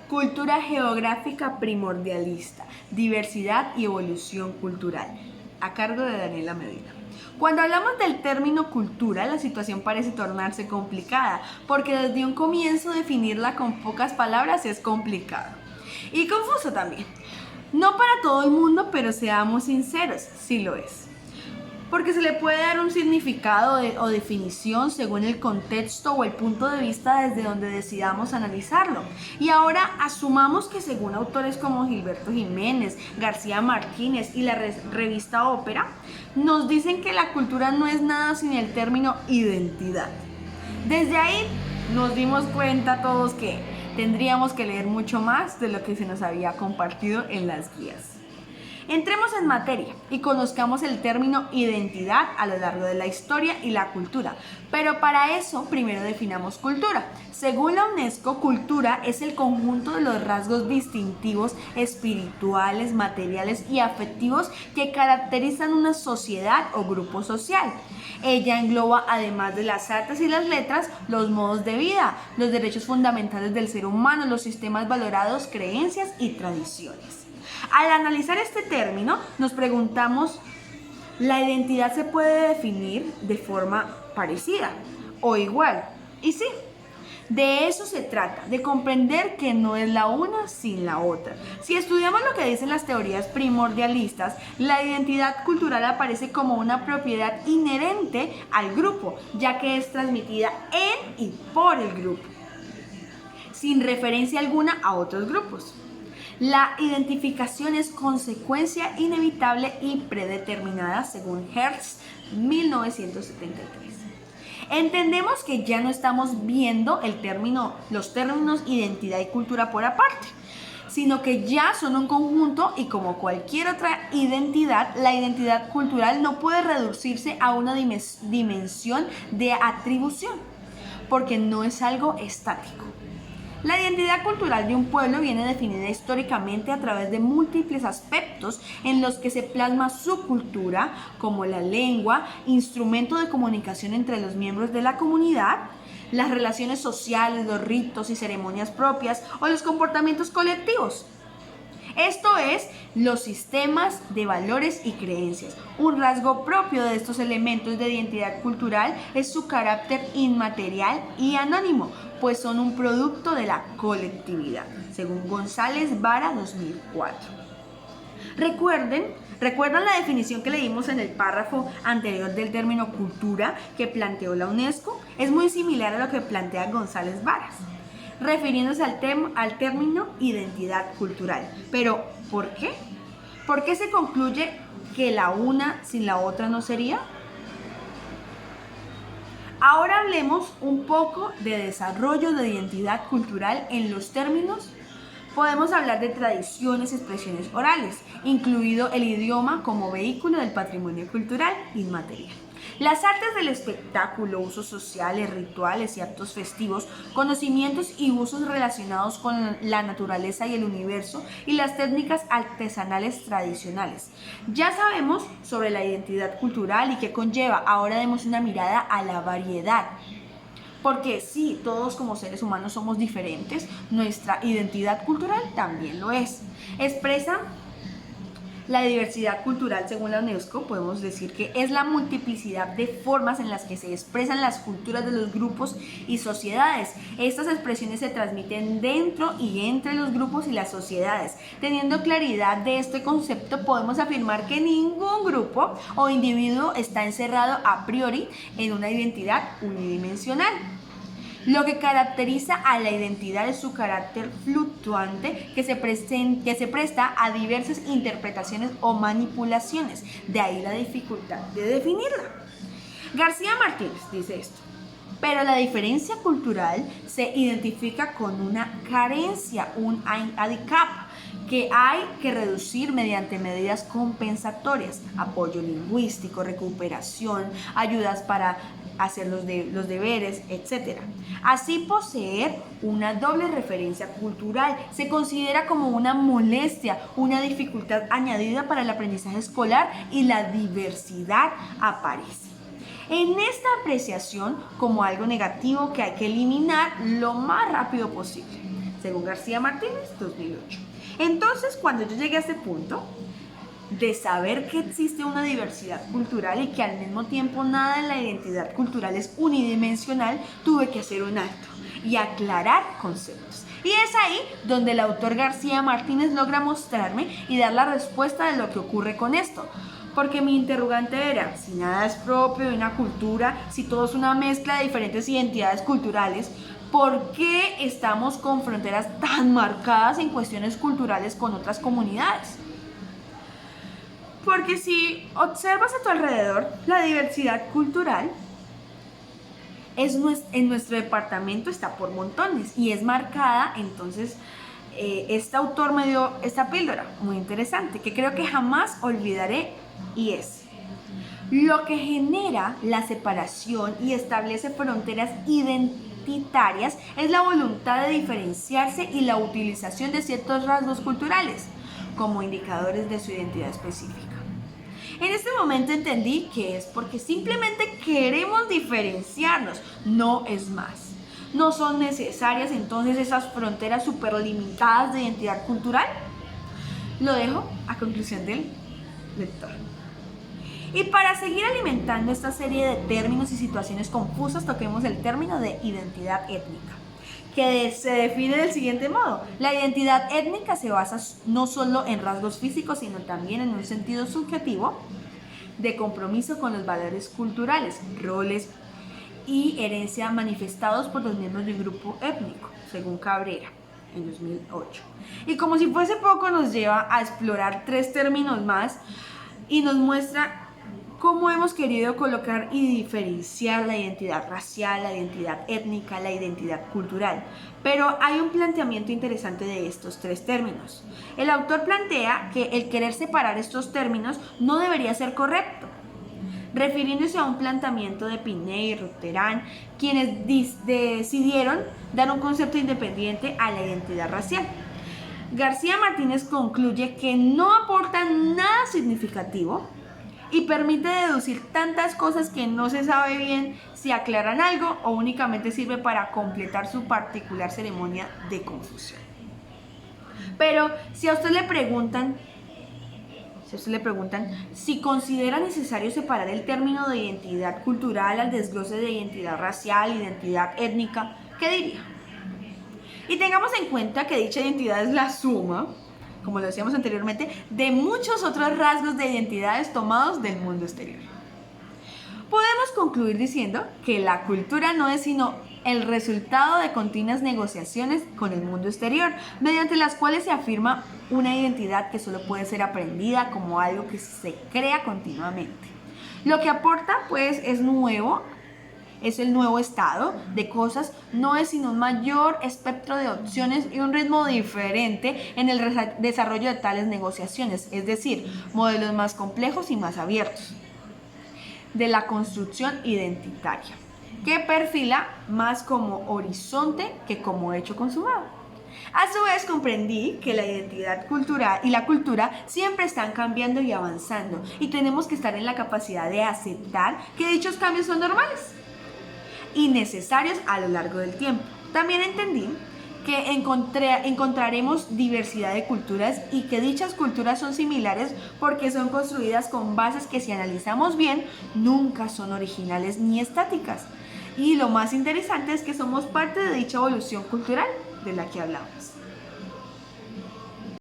Cultura geográfica primordialista, diversidad y evolución cultural, a cargo de Daniela Medina. Cuando hablamos del término cultura, la situación parece tornarse complicada, porque desde un comienzo definirla con pocas palabras es complicado. Y confuso también. No para todo el mundo, pero seamos sinceros, sí lo es. Porque se le puede dar un significado o definición según el contexto o el punto de vista desde donde decidamos analizarlo. Y ahora asumamos que según autores como Gilberto Jiménez, García Márquez y la revista Ópera, nos dicen que la cultura no es nada sin el término identidad. Desde ahí nos dimos cuenta todos que tendríamos que leer mucho más de lo que se nos había compartido en las guías. Entremos en materia y conozcamos el término identidad a lo largo de la historia y la cultura. Pero para eso primero definamos cultura. Según la UNESCO, cultura es el conjunto de los rasgos distintivos, espirituales, materiales y afectivos que caracterizan una sociedad o grupo social. Ella engloba, además de las artes y las letras, los modos de vida, los derechos fundamentales del ser humano, los sistemas valorados, creencias y tradiciones. Al analizar este término, nos preguntamos, ¿la identidad se puede definir de forma parecida o igual? Y sí, de eso se trata, de comprender que no es la una sin la otra. Si estudiamos lo que dicen las teorías primordialistas, la identidad cultural aparece como una propiedad inherente al grupo, ya que es transmitida en y por el grupo, sin referencia alguna a otros grupos. La identificación es consecuencia inevitable y predeterminada según Hertz, 1973. Entendemos que ya no estamos viendo los términos identidad y cultura por aparte, sino que ya son un conjunto y como cualquier otra identidad, la identidad cultural no puede reducirse a una dimensión de atribución, porque no es algo estático. La identidad cultural de un pueblo viene definida históricamente a través de múltiples aspectos en los que se plasma su cultura, como la lengua, instrumento de comunicación entre los miembros de la comunidad, las relaciones sociales, los ritos y ceremonias propias o los comportamientos colectivos. Esto es, los sistemas de valores y creencias. Un rasgo propio de estos elementos de identidad cultural es su carácter inmaterial y anónimo, pues son un producto de la colectividad, según González Vara 2004. ¿Recuerdan la definición que leímos en el párrafo anterior del término cultura que planteó la UNESCO? Es muy similar a lo que plantea González Varas, refiriéndose al término identidad cultural. Pero, ¿por qué? ¿Por qué se concluye que la una sin la otra no sería? Ahora hablemos un poco de desarrollo de identidad cultural en los términos. Podemos hablar de tradiciones, expresiones orales, incluido el idioma como vehículo del patrimonio cultural inmaterial. Las artes del espectáculo, usos sociales, rituales y actos festivos, conocimientos y usos relacionados con la naturaleza y el universo y las técnicas artesanales tradicionales. Ya sabemos sobre la identidad cultural y qué conlleva. Ahora demos una mirada a la variedad. Porque sí, todos como seres humanos somos diferentes, nuestra identidad cultural también lo es. Expresa la diversidad cultural, según la UNESCO, podemos decir que es la multiplicidad de formas en las que se expresan las culturas de los grupos y sociedades. Estas expresiones se transmiten dentro y entre los grupos y las sociedades. Teniendo claridad de este concepto, podemos afirmar que ningún grupo o individuo está encerrado a priori en una identidad unidimensional. Lo que caracteriza a la identidad es su carácter fluctuante que se presta a diversas interpretaciones o manipulaciones, de ahí la dificultad de definirla. García Márquez dice esto: pero la diferencia cultural se identifica con una carencia, un handicap, que hay que reducir mediante medidas compensatorias, apoyo lingüístico, recuperación, ayudas para hacer los deberes, etc. Así, poseer una doble referencia cultural se considera como una molestia, una dificultad añadida para el aprendizaje escolar y la diversidad aparece en esta apreciación como algo negativo que hay que eliminar lo más rápido posible. según García Martínez, 2008. Entonces, cuando yo llegué a este punto de saber que existe una diversidad cultural y que al mismo tiempo nada en la identidad cultural es unidimensional, tuve que hacer un alto y aclarar conceptos. Y es ahí donde el autor García Martínez logra mostrarme y dar la respuesta de lo que ocurre con esto. Porque mi interrogante era, si nada es propio de una cultura, si todo es una mezcla de diferentes identidades culturales, ¿por qué estamos con fronteras tan marcadas en cuestiones culturales con otras comunidades? Porque si observas a tu alrededor, la diversidad cultural en nuestro departamento está por montones y es marcada. Entonces este autor me dio esta píldora muy interesante que creo que jamás olvidaré, y es: lo que genera la separación y establece fronteras identitarias es la voluntad de diferenciarse y la utilización de ciertos rasgos culturales como indicadores de su identidad específica. En este momento entendí que es porque simplemente queremos diferenciarnos, no es más. No son necesarias entonces esas fronteras superlimitadas de identidad cultural. Lo dejo a conclusión del lector. Y para seguir alimentando esta serie de términos y situaciones confusas, toquemos el término de identidad étnica, que se define del siguiente modo: la identidad étnica se basa no solo en rasgos físicos, sino también en un sentido subjetivo de compromiso con los valores culturales, roles y herencia manifestados por los miembros de un grupo étnico, según Cabrera, en 2008. Y como si fuese poco, nos lleva a explorar 3 términos más y nos muestra cómo hemos querido colocar y diferenciar la identidad racial, la identidad étnica, la identidad cultural. Pero hay un planteamiento interesante de estos 3 términos. El autor plantea que el querer separar estos términos no debería ser correcto, refiriéndose a un planteamiento de Pinet y Rotterán, quienes decidieron dar un concepto independiente a la identidad racial. García Martínez concluye que no aporta nada significativo y permite deducir tantas cosas que no se sabe bien si aclaran algo o únicamente sirve para completar su particular ceremonia de confusión. Pero si a usted le preguntan si considera necesario separar el término de identidad cultural al desglose de identidad racial, identidad étnica, ¿qué diría? Y tengamos en cuenta que dicha identidad es la suma, como lo decíamos anteriormente, de muchos otros rasgos de identidades tomados del mundo exterior. Podemos concluir diciendo que la cultura no es sino el resultado de continuas negociaciones con el mundo exterior, mediante las cuales se afirma una identidad que solo puede ser aprendida como algo que se crea continuamente. Lo que aporta, pues, es el nuevo estado de cosas, no es sino un mayor espectro de opciones y un ritmo diferente en el desarrollo de tales negociaciones, es decir, modelos más complejos y más abiertos de la construcción identitaria, que perfila más como horizonte que como hecho consumado. A su vez comprendí que la identidad cultural y la cultura siempre están cambiando y avanzando, y tenemos que estar en la capacidad de aceptar que dichos cambios son normales y necesarios a lo largo del tiempo. También entendí que encontraremos diversidad de culturas y que dichas culturas son similares porque son construidas con bases que, si analizamos bien, nunca son originales ni estáticas. Y lo más interesante es que somos parte de dicha evolución cultural de la que hablamos.